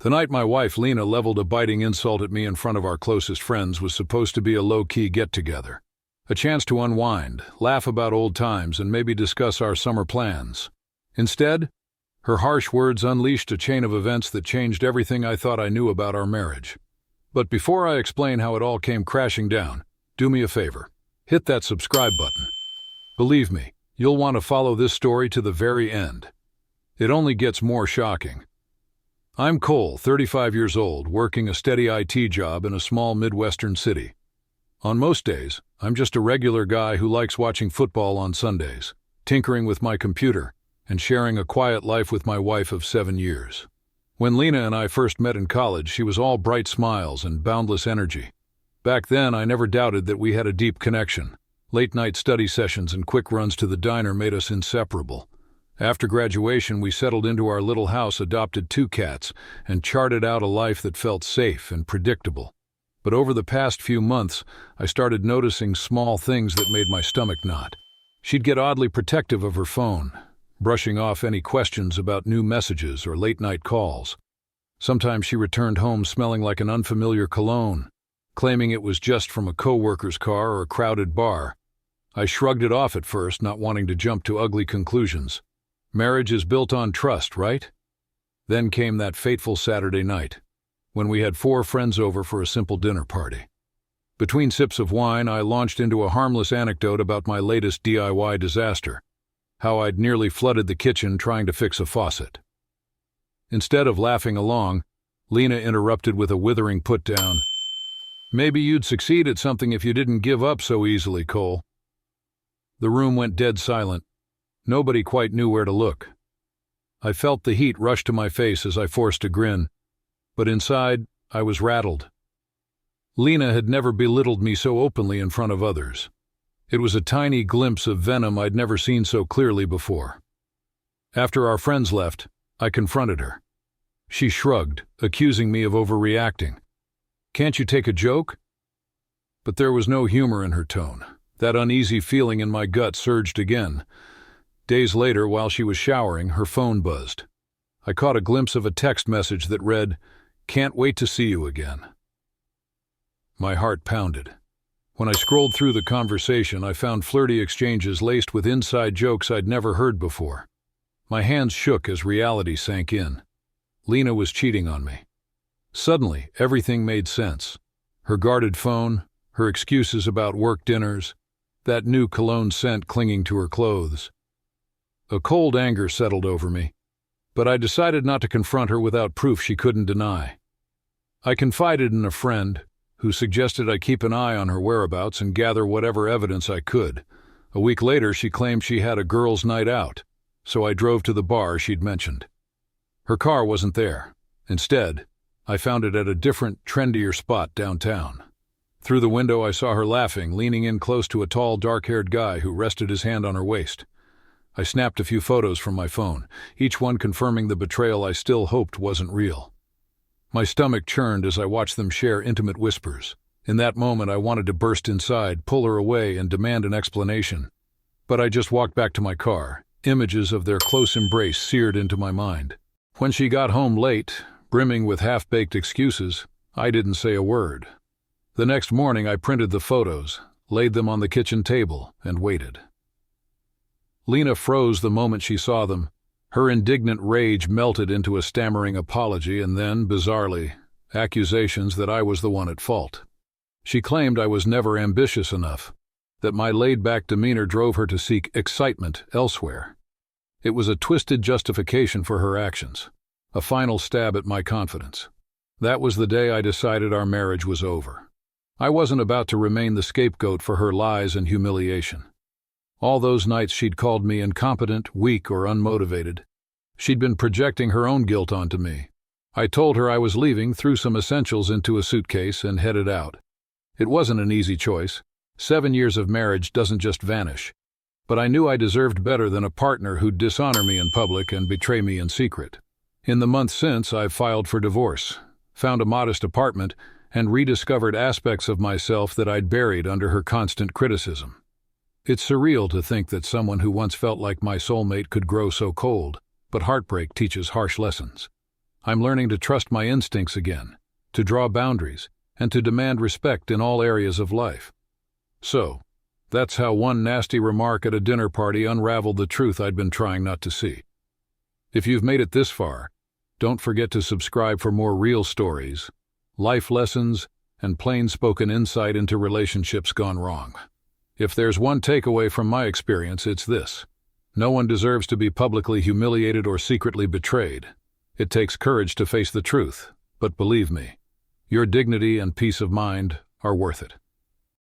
The night my wife Lena leveled a biting insult at me in front of our closest friends was supposed to be a low-key get-together. A chance to unwind, laugh about old times, and maybe discuss our summer plans. Instead, her harsh words unleashed a chain of events that changed everything I thought I knew about our marriage. But before I explain how it all came crashing down, do me a favor. Hit that subscribe button. Believe me, you'll want to follow this story to the very end. It only gets more shocking. I'm Cole, 35 years old, working a steady IT job in a small Midwestern city. On most days, I'm just a regular guy who likes watching football on Sundays, tinkering with my computer, and sharing a quiet life with my wife of 7 years. When Lena and I first met in college, she was all bright smiles and boundless energy. Back then, I never doubted that we had a deep connection. Late-night study sessions and quick runs to the diner made us inseparable. After graduation, we settled into our little house, adopted 2 cats, and charted out a life that felt safe and predictable. But over the past few months, I started noticing small things that made my stomach knot. She'd get oddly protective of her phone, brushing off any questions about new messages or late-night calls. Sometimes she returned home smelling like an unfamiliar cologne, claiming it was just from a coworker's car or a crowded bar. I shrugged it off at first, not wanting to jump to ugly conclusions. Marriage is built on trust, right? Then came that fateful Saturday night, when we had 4 friends over for a simple dinner party. Between sips of wine, I launched into a harmless anecdote about my latest DIY disaster, how I'd nearly flooded the kitchen trying to fix a faucet. Instead of laughing along, Lena interrupted with a withering put-down. "Maybe you'd succeed at something if you didn't give up so easily, Cole." The room went dead silent. Nobody quite knew where to look. I felt the heat rush to my face as I forced a grin, but inside, I was rattled. Lena had never belittled me so openly in front of others. It was a tiny glimpse of venom I'd never seen so clearly before. After our friends left, I confronted her. She shrugged, accusing me of overreacting. "Can't you take a joke?" But there was no humor in her tone. That uneasy feeling in my gut surged again. Days later, while she was showering, her phone buzzed. I caught a glimpse of a text message that read, "Can't wait to see you again." My heart pounded. When I scrolled through the conversation, I found flirty exchanges laced with inside jokes I'd never heard before. My hands shook as reality sank in. Lena was cheating on me. Suddenly, everything made sense. Her guarded phone, her excuses about work dinners, that new cologne scent clinging to her clothes. A cold anger settled over me, but I decided not to confront her without proof she couldn't deny. I confided in a friend, who suggested I keep an eye on her whereabouts and gather whatever evidence I could. A week later, she claimed she had a girls' night out, so I drove to the bar she'd mentioned. Her car wasn't there. Instead, I found it at a different, trendier spot downtown. Through the window, I saw her laughing, leaning in close to a tall, dark-haired guy who rested his hand on her waist. I snapped a few photos from my phone, each one confirming the betrayal I still hoped wasn't real. My stomach churned as I watched them share intimate whispers. In that moment, I wanted to burst inside, pull her away, and demand an explanation. But I just walked back to my car, images of their close embrace seared into my mind. When she got home late, brimming with half-baked excuses, I didn't say a word. The next morning, I printed the photos, laid them on the kitchen table, and waited. Lena froze the moment she saw them. Her indignant rage melted into a stammering apology and then, bizarrely, accusations that I was the one at fault. She claimed I was never ambitious enough, that my laid-back demeanor drove her to seek excitement elsewhere. It was a twisted justification for her actions, a final stab at my confidence. That was the day I decided our marriage was over. I wasn't about to remain the scapegoat for her lies and humiliation. All those nights she'd called me incompetent, weak, or unmotivated. She'd been projecting her own guilt onto me. I told her I was leaving, threw some essentials into a suitcase, and headed out. It wasn't an easy choice. 7 years of marriage doesn't just vanish. But I knew I deserved better than a partner who'd dishonor me in public and betray me in secret. In the months since, I've filed for divorce, found a modest apartment, and rediscovered aspects of myself that I'd buried under her constant criticism. It's surreal to think that someone who once felt like my soulmate could grow so cold, but heartbreak teaches harsh lessons. I'm learning to trust my instincts again, to draw boundaries, and to demand respect in all areas of life. So, that's how one nasty remark at a dinner party unraveled the truth I'd been trying not to see. If you've made it this far, don't forget to subscribe for more real stories, life lessons, and plain-spoken insight into relationships gone wrong. If there's one takeaway from my experience, it's this. No one deserves to be publicly humiliated or secretly betrayed. It takes courage to face the truth, but believe me, your dignity and peace of mind are worth it.